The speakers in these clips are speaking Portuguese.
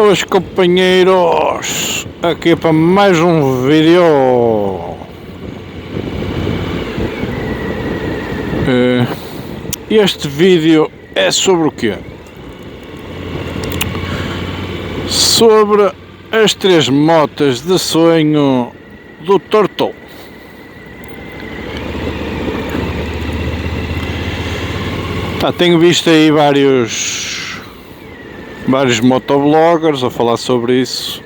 Boas companheiros, aqui para mais um vídeo. Este vídeo é sobre o quê? Sobre as 3 motas de sonho do Turtle. Tenho visto aí vários motovloggers a falar sobre isso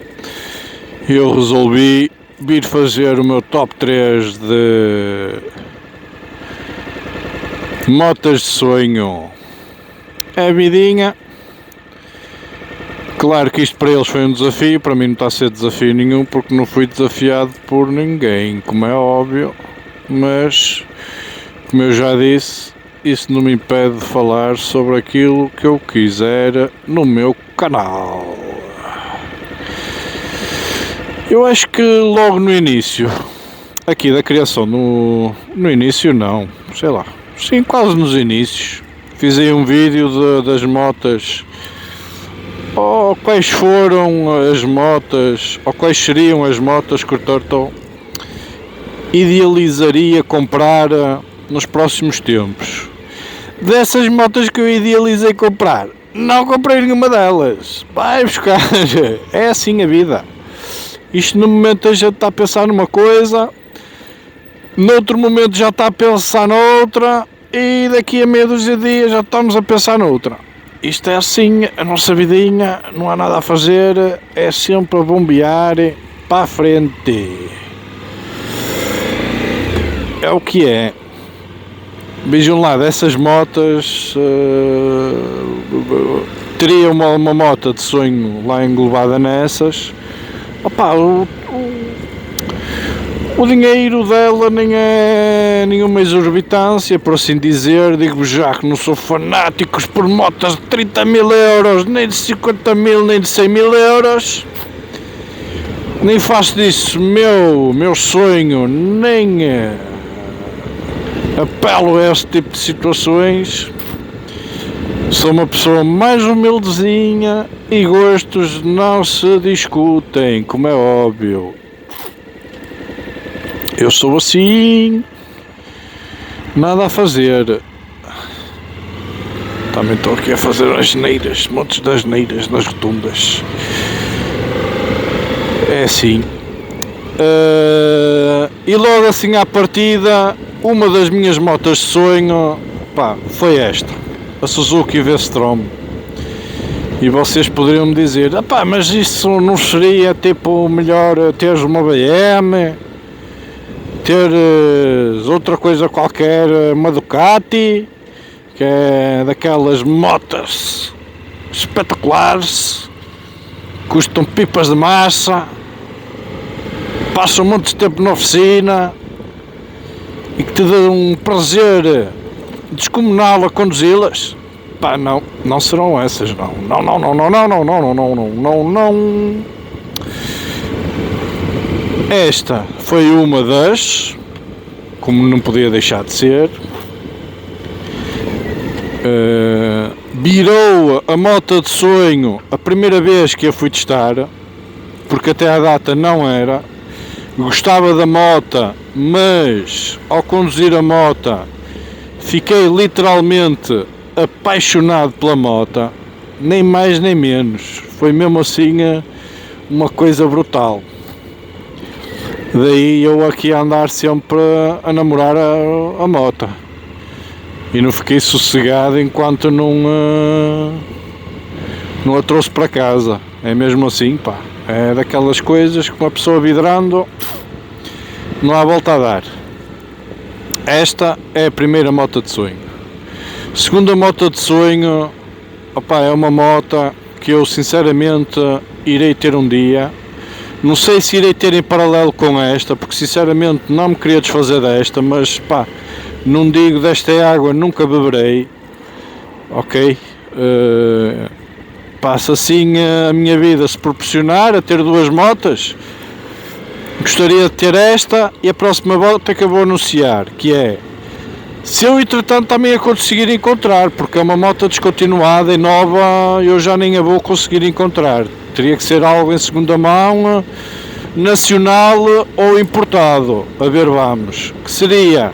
e eu resolvi vir fazer o meu top 3 de motas de sonho. É a vidinha. Claro que isto para eles foi um desafio, para mim não está a ser desafio nenhum porque não fui desafiado por ninguém, como é óbvio, mas como eu já disse, isso não me impede de falar sobre aquilo que eu quiser no meu canal. Eu acho que logo no início, aqui da criação, no início não, sei lá, sim, quase nos inícios, fiz aí um vídeo das motas, ou quais foram as motas, ou quais seriam as motas que o Turtle idealizaria comprar nos próximos tempos. Dessas motas que eu idealizei comprar, não comprei nenhuma delas. Vai buscar, é assim a vida. Isto no momento a gente está a pensar numa coisa, noutro momento já está a pensar noutra e daqui a meia dúzia de dias já estamos a pensar noutra. Isto é assim, a nossa vidinha, não há nada a fazer, é sempre a bombear para a frente. É o que é. Vejam lá, dessas motas, teria uma moto de sonho lá englobada nessas. Opa, o dinheiro dela nem é nenhuma exorbitância, por assim dizer. Digo-vos já que não sou fanáticos por motas de 30 mil euros, nem de 50 mil, nem de 100 mil euros. Nem faço disso meu sonho, nem apelo a esse tipo de situações. Sou uma pessoa mais humildezinha e gostos não se discutem, como é óbvio. Eu sou assim, nada a fazer. Também estou aqui a fazer as neiras, montes das neiras nas rotundas. É assim. E logo assim à partida, uma das minhas motas de sonho, foi esta, a Suzuki V-Strom. E vocês poderiam me dizer, mas isso não seria tipo melhor teres uma BM, teres outra coisa qualquer, uma Ducati, que é daquelas motas espetaculares, custam pipas de massa, passam muito tempo na oficina e que te dão um prazer descomunal a conduzi-las. Não serão essas, não. Esta foi uma das, como não podia deixar de ser, virou a moto de sonho a primeira vez que a fui testar, porque até à data não era. Gostava da moto, mas ao conduzir a moto fiquei literalmente apaixonado pela moto, nem mais nem menos. Foi mesmo assim uma coisa brutal. Daí eu aqui a andar sempre a namorar a moto e não fiquei sossegado enquanto não a trouxe para casa. É mesmo assim, é daquelas coisas que uma pessoa vidrando não há volta a dar. Esta é a primeira moto de sonho. Segunda moto de sonho, é uma moto que eu sinceramente irei ter um dia. Não sei se irei ter em paralelo com esta, porque sinceramente não me queria desfazer desta, mas não digo desta água nunca beberei, ok? Passa assim a minha vida se proporcionar a ter 2 motas. Gostaria de ter esta e a próxima volta que eu vou anunciar, que é Se eu entretanto também a conseguir encontrar, porque é uma moto descontinuada e nova, eu já nem a vou conseguir encontrar. Teria que ser algo em segunda mão, nacional ou importado. A ver, vamos. Que seria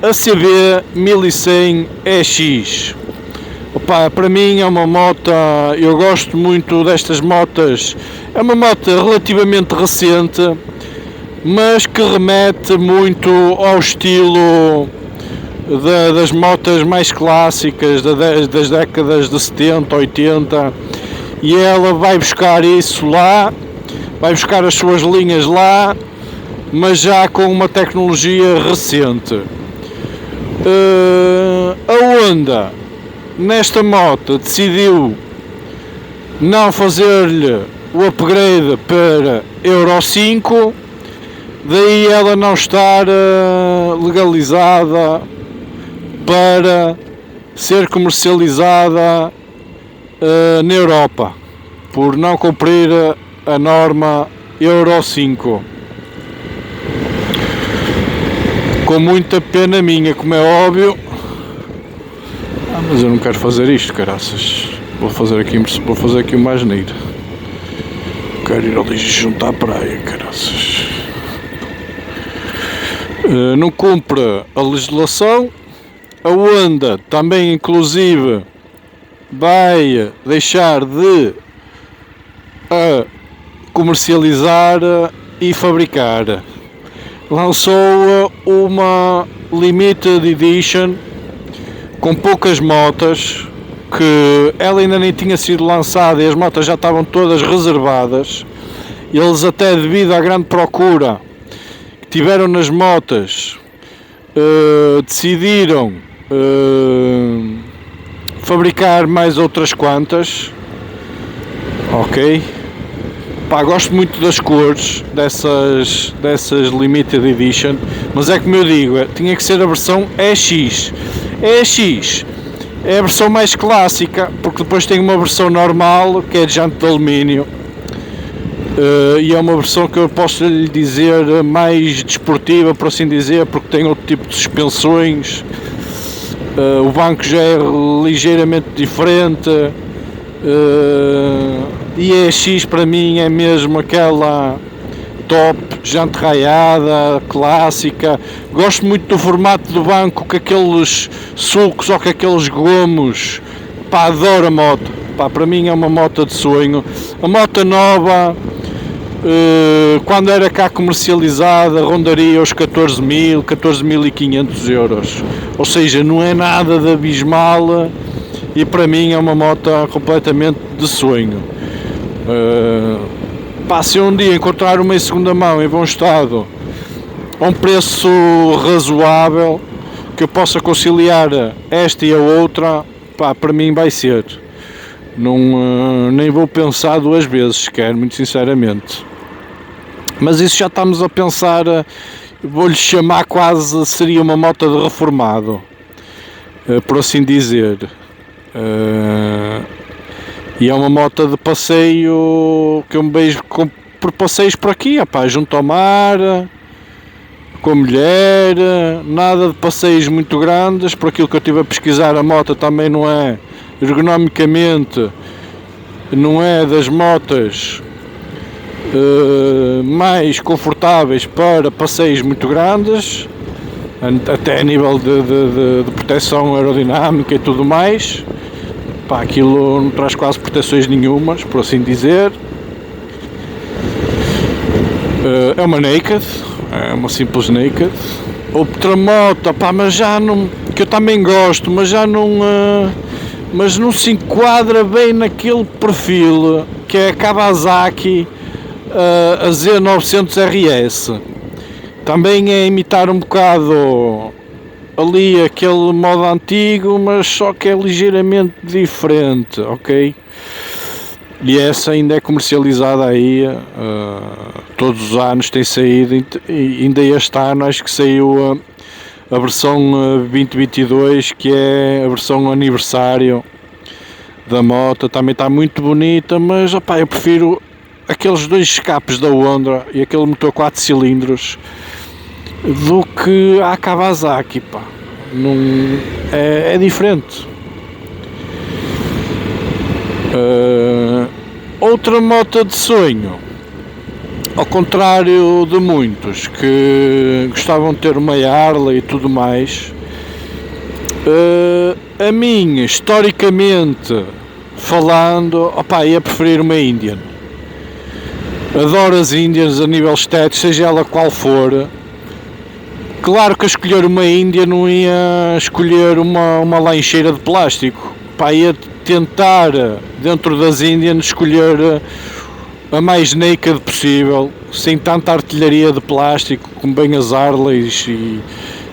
a CB 1100 EX. Opa, para mim é uma moto, eu gosto muito destas motas. É uma moto relativamente recente, mas que remete muito ao estilo das motas mais clássicas das décadas de 70, 80, e ela vai buscar isso lá, vai buscar as suas linhas lá, mas já com uma tecnologia recente. A Honda nesta moto decidiu não fazer-lhe o upgrade para Euro 5, daí ela não estar legalizada para ser comercializada na Europa, por não cumprir a norma Euro 5. Com muita pena minha, como é óbvio. Mas eu não quero fazer isto, caraças. Vou fazer aqui uma asneira. Quero ir ali juntar à praia, caraças. Não cumpre a legislação. A Honda também, inclusive, vai deixar de comercializar e fabricar. Lançou uma Limited Edition com poucas motas, que ela ainda nem tinha sido lançada e as motas já estavam todas reservadas. Eles, até devido à grande procura que tiveram nas motas, decidiram fabricar mais outras quantas. Ok, pá, gosto muito das cores dessas Limited Edition, mas é como eu digo, tinha que ser a versão EX. EX é a versão mais clássica, porque depois tem uma versão normal que é de jante de alumínio, e é uma versão que eu posso lhe dizer mais desportiva, por assim dizer, porque tem outro tipo de suspensões. O banco já é ligeiramente diferente, e a EX para mim é mesmo aquela top, jante raiada, clássica. Gosto muito do formato do banco, com aqueles sulcos ou com aqueles gomos. Pá, adoro a moto. Pá, para mim é uma moto de sonho. A moto nova, quando era cá comercializada, rondaria os 14.500 euros. Ou seja, não é nada de abismal, e para mim é uma moto completamente de sonho. Pá, se eu um dia encontrar uma em segunda mão em bom estado, a um preço razoável, que eu possa conciliar esta e a outra, pá, para mim vai ser. Não, nem vou pensar duas vezes sequer, muito sinceramente. Mas isso já estamos a pensar, vou-lhe chamar quase, seria uma moto de reformado, por assim dizer. E é uma moto de passeio que eu me beijo por passeios por aqui, opá, junto ao mar, com a mulher, nada de passeios muito grandes. Por aquilo que eu estive a pesquisar, a moto também não é, ergonomicamente, não é das motas mais confortáveis para passeios muito grandes, até a nível de proteção aerodinâmica e tudo mais. Pá, aquilo não traz quase proteções nenhumas, por assim dizer. É uma naked, é uma simples naked. Outra moto, pá, mas já não, que eu também gosto, mas já não, mas não se enquadra bem naquele perfil, que é a Kawasaki, a Z900 RS. Também é imitar um bocado ali aquele modo antigo, mas só que é ligeiramente diferente, ok? E essa ainda é comercializada aí, todos os anos tem saído, e ainda este ano acho que saiu a versão 2022, que é a versão aniversário da moto. Também está muito bonita, mas opá, eu prefiro aqueles dois escapes da Honda e aquele motor 4 cilindros do que a Kawasaki, pá. não, é diferente. Outra moto de sonho, ao contrário de muitos que gostavam de ter uma Harley e tudo mais, a minha, historicamente falando, ia preferir uma Indian. Adoro as Indians a nível estético, seja ela qual for. Claro que a escolher uma Indian não ia escolher uma lancheira de plástico. Ia tentar, dentro das Indians, escolher a mais naked possível, sem tanta artilharia de plástico, como bem as Harleys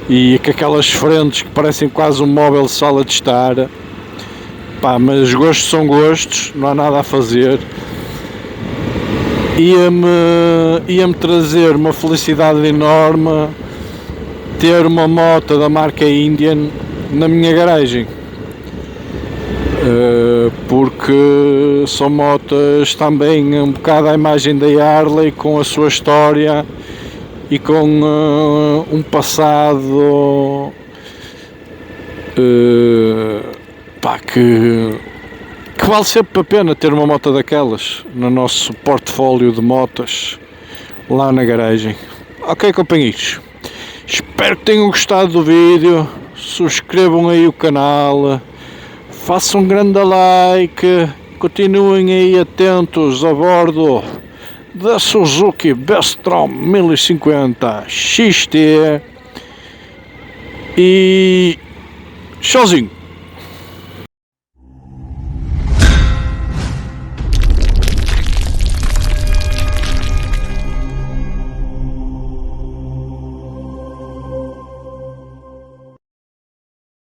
e com aquelas frentes que parecem quase um móvel de sala de estar. Mas gostos são gostos, não há nada a fazer. Ia-me trazer uma felicidade enorme ter uma moto da marca Indian na minha garagem, porque são motas também um bocado à imagem da Harley, com a sua história e com um passado que vale sempre a pena ter uma moto daquelas no nosso portfólio de motas lá na garagem. Ok, companheiros, espero que tenham gostado do vídeo, subscrevam aí o canal, façam um grande like, continuem aí atentos a bordo da Suzuki Bestrom 1050 XT e tchauzinho.